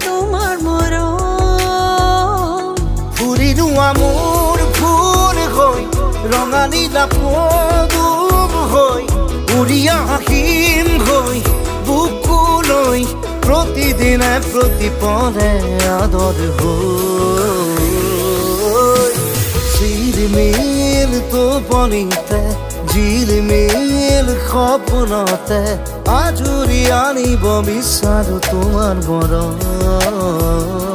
তোমাৰ মৰম ফুৰিলো মোৰ ফুল হৈ ৰঙা নীলা পদুম হৈ উৰিয়া হাঁহিম হৈ বুকুলৈ প্ৰতিদিনে প্ৰতিপদে আদৰ হৈ ঝিলমিল টোপনিতে ঝিলমিল সপোনতে আজৰি আনিব বিচাৰো তোমাৰ মৰম